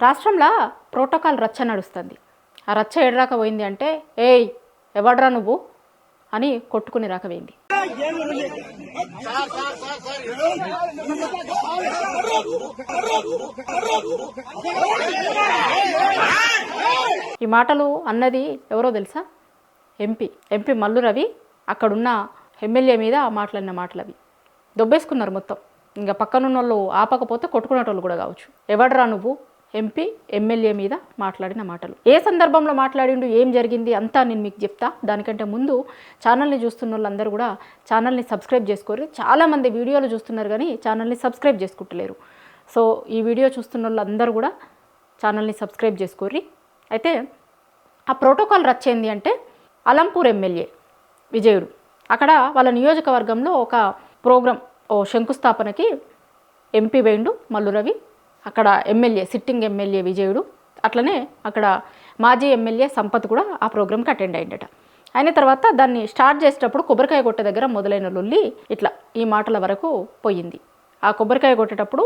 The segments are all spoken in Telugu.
రాష్ట్రంలో ప్రోటోకాల్ రచ్చ నడుస్తుంది. ఆ రచ్చ ఏడరాక పోయింది అంటే ఏయ్ ఎవడ్రా నువ్వు అని కొట్టుకుని రాకపోయింది. ఈ మాటలు అన్నది ఎవరో తెలుసా? ఎంపీ మల్లు రవి అక్కడున్న ఎమ్మెల్యే మీద మాట్లాడిన మాటలు అవి దొబ్బేసుకున్నారు మొత్తం. ఇంకా పక్కనున్న వాళ్ళు ఆపకపోతే కొట్టుకునేటోళ్ళు కూడా కావచ్చు. ఎవడ్రా నువ్వు ఎంపీ ఎమ్మెల్యే మీద మాట్లాడిన మాటలు ఏ సందర్భంలో మాట్లాడిండు, ఏం జరిగింది అంతా నేను మీకు చెప్తా. దానికంటే ముందు ఛానల్ని చూస్తున్న వాళ్ళందరూ కూడా ఛానల్ని సబ్స్క్రైబ్ చేసుకోరు. చాలామంది వీడియోలు చూస్తున్నారు కానీ ఛానల్ని సబ్స్క్రైబ్ చేసుకుంటలేరు. సో ఈ వీడియో చూస్తున్న వాళ్ళందరూ కూడా ఛానల్ని సబ్స్క్రైబ్ చేసుకోర్రి. అయితే ఆ ప్రోటోకాల్ రచ్చేంది అంటే అలంపూర్ ఎమ్మెల్యే విజయుడు అక్కడ వాళ్ళ నియోజకవర్గంలో ఒక ప్రోగ్రాం శంకుస్థాపనకి ఎంపీ వేయండు మల్లు రవి, అక్కడ ఎమ్మెల్యే సిట్టింగ్ ఎమ్మెల్యే విజయుడు, అట్లనే అక్కడ మాజీ ఎమ్మెల్యే సంపత్ కూడా ఆ ప్రోగ్రామ్కి అటెండ్ అయ్యిందట. అయిన తర్వాత దాన్ని స్టార్ట్ చేసేటప్పుడు కొబ్బరికాయ కొట్టే దగ్గర మొదలైన లొల్లి ఇట్లా ఈ మాటల వరకు పోయింది. ఆ కొబ్బరికాయ కొట్టేటప్పుడు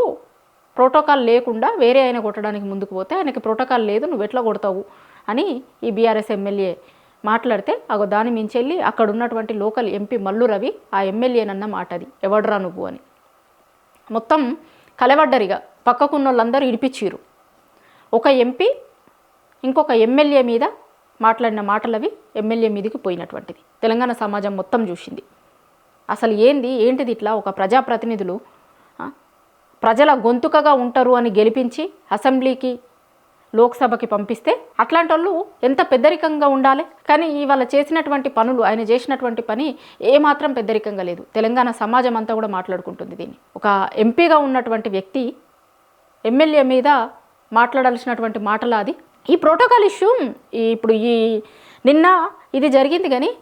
ప్రోటోకాల్ లేకుండా వేరే ఆయన కొట్టడానికి ముందుకు పోతే ఆయనకి ప్రోటోకాల్ లేదు, నువ్వు ఎట్లా కొడతావు అని ఈ బీఆర్ఎస్ ఎమ్మెల్యే మాట్లాడితే దాని మించెళ్ళి అక్కడ ఉన్నటువంటి లోకల్ ఎంపీ మల్లు రవి ఆ ఎమ్మెల్యేనన్న మాట అది ఎవడ్రా నువ్వు అని మొత్తం కలవడ్డరిగా పక్కకున్న వాళ్ళందరూ ఇడిపించారు. ఒక ఎంపీ ఇంకొక ఎమ్మెల్యే మీద మాట్లాడిన మాటలవి ఎమ్మెల్యే మీదకి పోయినటువంటిది తెలంగాణ సమాజం మొత్తం చూసింది. అసలు ఏంటిది ఇట్లా ఒక ప్రజాప్రతినిధులు ప్రజల గొంతుకగా ఉంటారు అని గెలిపించి అసెంబ్లీకి లోక్సభకి పంపిస్తే అట్లాంటి వాళ్ళు ఎంత పెద్దరికంగా ఉండాలి. కానీ ఇవాళ చేసినటువంటి పనులు, ఆయన చేసినటువంటి పని ఏమాత్రం పెద్దరికంగా లేదు. తెలంగాణ సమాజం అంతా కూడా మాట్లాడుకుంటుంది దీన్ని. ఒక ఎంపీగా ఉన్నటువంటి వ్యక్తి ఎమ్మెల్యే మీద మాట్లాడాల్సినటువంటి మాటలు అది. ఈ ప్రోటోకాల్ ఇష్యూ ఇప్పుడు నిన్న ఇది జరిగింది. కానీ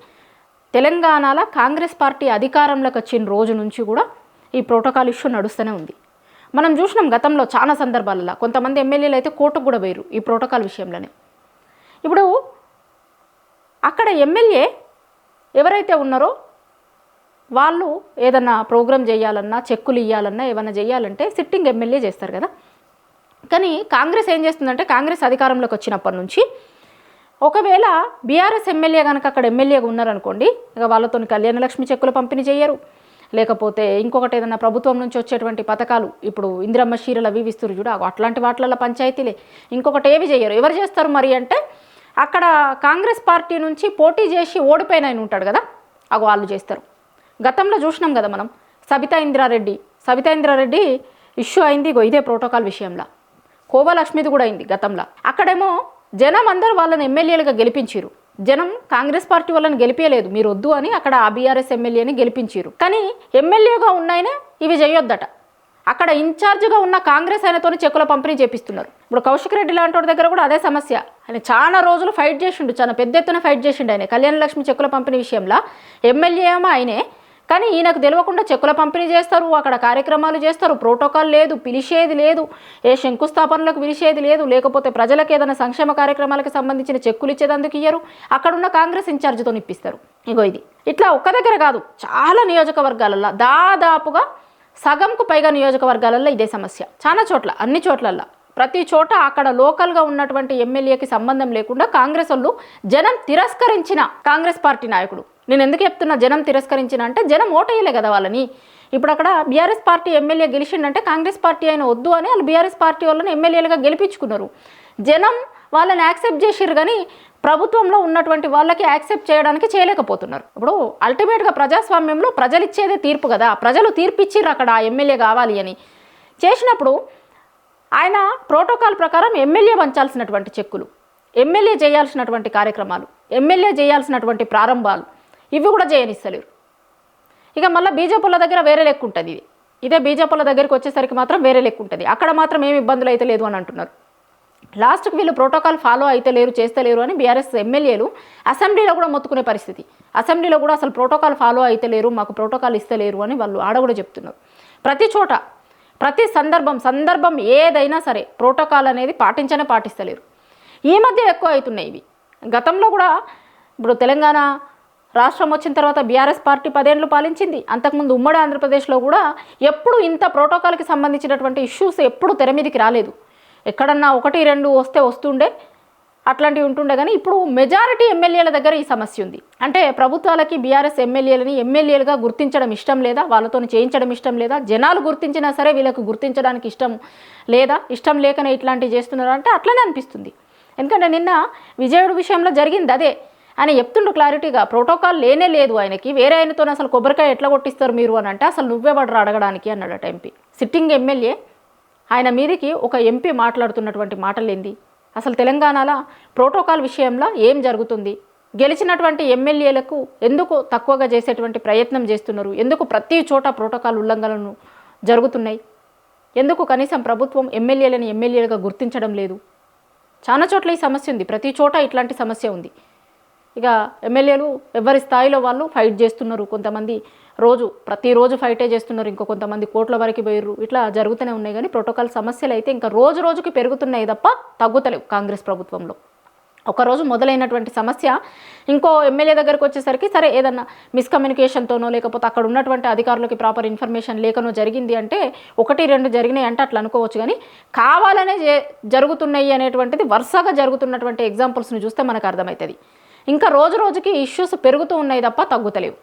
తెలంగాణలో కాంగ్రెస్ పార్టీ అధికారంలోకి వచ్చిన రోజు నుంచి కూడా ఈ ప్రోటోకాల్ ఇష్యూ నడుస్తూనే ఉంది. మనం చూసినాం గతంలో చాలా సందర్భాలలో కొంతమంది ఎమ్మెల్యేలు అయితే కోర్టుకు కూడా పోయారు ఈ ప్రోటోకాల్ విషయంలోనే. ఇప్పుడు అక్కడ ఎమ్మెల్యే ఎవరైతే ఉన్నారో వాళ్ళు ఏదన్నా ప్రోగ్రాం చేయాలన్నా, చెక్కులు ఇవ్వాలన్నా, ఏమన్నా చేయాలంటే సిట్టింగ్ ఎమ్మెల్యే చేస్తారు కదా. కానీ కాంగ్రెస్ ఏం చేస్తుందంటే కాంగ్రెస్ అధికారంలోకి వచ్చినప్పటి నుంచి ఒకవేళ బీఆర్ఎస్ ఎమ్మెల్యే కనుక అక్కడ ఎమ్మెల్యేగా ఉన్నారనుకోండి, ఇక వాళ్ళతో కళ్యాణలక్ష్మి చెక్కులు పంపిణీ చేయరు, లేకపోతే ఇంకొకటి ఏదైనా ప్రభుత్వం నుంచి వచ్చేటువంటి పథకాలు ఇప్పుడు ఇందిరమ్మ చీరలు అవి ఇస్తారు చూడ, అట్లాంటి వాటిలలో పంచాయతీలే, ఇంకొకటి ఏవి చేయరు. ఎవరు చేస్తారు మరి అంటే అక్కడ కాంగ్రెస్ పార్టీ నుంచి పోటీ చేసి ఓడిపోయిన ఆయన ఉంటాడు కదా, వాళ్ళు చేస్తారు. గతంలో చూసినాం కదా మనం సబితా ఇంద్రారెడ్డి ఇష్యూ అయింది ఇదే ప్రోటోకాల్ విషయంలో. కోవలక్ష్మిది కూడా అయింది గతంలో. అక్కడేమో జనం అందరూ వాళ్ళని ఎమ్మెల్యేలుగా గెలిపించారు. జనం కాంగ్రెస్ పార్టీ వాళ్ళని గెలిపించలేదు, మీరు వద్దు అని అక్కడ ఆ బీఆర్ఎస్ ఎమ్మెల్యేని గెలిపించారు. కానీ ఎమ్మెల్యేగా ఉన్నాయనే ఇవి చేయొద్దట. అక్కడ ఇన్ఛార్జ్గా ఉన్న కాంగ్రెస్ ఆయనతో చెక్కుల పంపిణీ చేపిస్తున్నారు. ఇప్పుడు కౌశిక్ రెడ్డి లాంటి వాడి దగ్గర కూడా అదే సమస్య. ఆయన చాలా రోజులు ఫైట్ చేసిండు, చాలా పెద్ద ఎత్తున ఫైట్ చేసిండు. ఆయన కళ్యాణలక్ష్మి చెక్కుల పంపిణీ విషయంలో ఎమ్మెల్యే ఏమో ఆయనే, కానీ ఈయనకు తెలియకుండా చెక్కుల పంపిణీ చేస్తారు, అక్కడ కార్యక్రమాలు చేస్తారు, ప్రోటోకాల్ లేదు, పిలిచేది లేదు, ఏ శంకుస్థాపనలకు పిలిచేది లేదు, లేకపోతే ప్రజలకు ఏదైనా సంక్షేమ కార్యక్రమాలకు సంబంధించిన చెక్కులు ఇచ్చేదందుకు ఇయ్యరు, అక్కడున్న కాంగ్రెస్ ఇన్ఛార్జితో ఇప్పిస్తారు. ఇది ఇట్లా ఒక్క దగ్గర కాదు, చాలా నియోజకవర్గాలలో దాదాపుగా సగంకు పైగా నియోజకవర్గాలలో ఇదే సమస్య. చాలా చోట్ల, అన్ని చోట్లల్లో, ప్రతి చోట అక్కడ లోకల్గా ఉన్నటువంటి ఎమ్మెల్యేకి సంబంధం లేకుండా కాంగ్రెస్ వాళ్ళు జనం తిరస్కరించిన కాంగ్రెస్ పార్టీ నాయకుడు. నేను ఎందుకు చెప్తున్నా జనం తిరస్కరించిన అంటే జనం ఓటేయలే కదా వాళ్ళని. ఇప్పుడు అక్కడ బీఆర్ఎస్ పార్టీ ఎమ్మెల్యే గెలిచిండంటే కాంగ్రెస్ పార్టీ ఆయన వద్దు అని వాళ్ళు బీఆర్ఎస్ పార్టీ వాళ్ళని ఎమ్మెల్యేలుగా గెలిపించుకున్నారు. జనం వాళ్ళని యాక్సెప్ట్ చేసిర్రు కానీ ప్రభుత్వంలో ఉన్నటువంటి వాళ్ళకి యాక్సెప్ట్ చేయలేకపోతున్నారు. ఇప్పుడు అల్టిమేట్గా ప్రజాస్వామ్యంలో ప్రజలు ఇచ్చేదే తీర్పు కదా, ప్రజలు తీర్పు ఇచ్చిర్రు అక్కడ ఆ ఎమ్మెల్యే కావాలి అని. చేసినప్పుడు ఆయన ప్రోటోకాల్ ప్రకారం ఎమ్మెల్యే పంచాల్సినటువంటి చెక్కులు, ఎమ్మెల్యే చేయాల్సినటువంటి కార్యక్రమాలు, ఎమ్మెల్యే చేయాల్సినటువంటి ప్రారంభాలు ఇవి కూడా చేయనిస్తలేరు. ఇక మళ్ళీ బీజేపీల దగ్గర వేరే లెక్క ఉంటుంది. ఇదే బీజేపీల దగ్గరికి వచ్చేసరికి మాత్రం వేరే లెక్క ఉంటుంది. అక్కడ మాత్రం ఏమి ఇబ్బందులు అయితే లేదు అని అంటున్నారు. లాస్ట్కి వీళ్ళు ప్రోటోకాల్ ఫాలో అయితే లేరు, చేస్తలేరు అని బీఆర్ఎస్ ఎమ్మెల్యేలు అసెంబ్లీలో కూడా మొత్తుకునే పరిస్థితి. అసెంబ్లీలో కూడా అసలు ప్రోటోకాల్ ఫాలో అయితే లేరు, మాకు ప్రోటోకాల్ ఇస్తలేరు అని వాళ్ళు ఆడ కూడా చెప్తున్నారు. ప్రతి చోట ప్రతి సందర్భం ఏదైనా సరే ప్రోటోకాల్ అనేది పాటిస్తలేరు. ఈ మధ్య ఎక్కువ అవుతున్నాయి ఇవి. గతంలో కూడా ఇప్పుడు తెలంగాణ రాష్ట్రం వచ్చిన తర్వాత బీఆర్ఎస్ పార్టీ 10 ఏళ్ళు పాలించింది. అంతకుముందు ఉమ్మడి ఆంధ్రప్రదేశ్లో కూడా ఎప్పుడు ఇంత ప్రోటోకాల్కి సంబంధించినటువంటి ఇష్యూస్ ఎప్పుడు తెర మీదకి రాలేదు. ఎక్కడన్నా 1-2 వస్తే వస్తుండే, అట్లాంటివి ఉంటుండే. కానీ ఇప్పుడు మెజారిటీ ఎమ్మెల్యేల దగ్గర ఈ సమస్య ఉంది. అంటే ప్రభుత్వాలకి బీఆర్ఎస్ ఎమ్మెల్యేలని ఎమ్మెల్యేలుగా గుర్తించడం ఇష్టం లేదా, వాళ్ళతో చేయించడం ఇష్టం లేదా, జనాలు గుర్తించినా సరే వీళ్ళకు గుర్తించడానికి ఇష్టం లేదా, ఇష్టం లేకనే ఇట్లాంటివి చేస్తున్నారు అంటే అట్లనే అనిపిస్తుంది. ఎందుకంటే నిన్న విజయుడు విషయంలో జరిగింది అదే. ఆయన చెప్తుండు క్లారిటీగా, ప్రోటోకాల్ లేనే లేదు ఆయనకి, వేరే ఆయనతో అసలు కొబ్బరికాయ ఎట్లా కొట్టిస్తారు మీరు అని అంటే అసలు నువ్వే పడరా అడగడానికి అన్నాడట ఎంపీ. సిట్టింగ్ ఎమ్మెల్యే ఆయన మీదికి ఒక ఎంపీ మాట్లాడుతున్నటువంటి మాటలు ఏంది, అసలు తెలంగాణలో ప్రోటోకాల్ విషయంలో ఏం జరుగుతుంది, గెలిచినటువంటి ఎమ్మెల్యేలకు ఎందుకు తక్కువగా చేసేటువంటి ప్రయత్నం చేస్తున్నారు, ఎందుకు ప్రతి చోట ప్రోటోకాల్ ఉల్లంఘనలు జరుగుతున్నాయి, ఎందుకు కనీసం ప్రభుత్వం ఎమ్మెల్యేలను ఎమ్మెల్యేలుగా గుర్తించడం లేదు. చాలా చోట్ల ఈ సమస్య ఉంది, ప్రతి చోట ఇట్లాంటి సమస్య ఉంది. ఇక ఎమ్మెల్యేలు ఎవరి స్థాయిలో వాళ్ళు ఫైట్ చేస్తున్నారు, కొంతమంది ప్రతిరోజు ఫైటే చేస్తున్నారు, ఇంకో కొంతమంది కోట్ల వరకు పోయిర్రు, ఇట్లా జరుగుతూనే ఉన్నాయి. కానీ ప్రోటోకాల్ సమస్యలు అయితే ఇంకా రోజు రోజుకి పెరుగుతున్నాయి తప్ప తగ్గుతలేవు కాంగ్రెస్ ప్రభుత్వంలో. ఒకరోజు మొదలైనటువంటి సమస్య ఇంకో ఎమ్మెల్యే దగ్గరకు వచ్చేసరికి సరే ఏదన్నా మిస్కమ్యూనికేషన్తోనో లేకపోతే అక్కడ ఉన్నటువంటి అధికారులకి ప్రాపర్ ఇన్ఫర్మేషన్ లేకనో జరిగింది అంటే 1-2 జరిగినాయి అంటే అట్లా అనుకోవచ్చు. కానీ కావాలనే జరుగుతున్నాయి అనేటువంటిది వరుసగా జరుగుతున్నటువంటి ఎగ్జాంపుల్స్ని చూస్తే మనకు అర్థమవుతుంది. ఇంకా రోజు రోజుకి ఇష్యూస్ పెరుగుతూ ఉన్నాయి తప్ప తగ్గుతలేవు.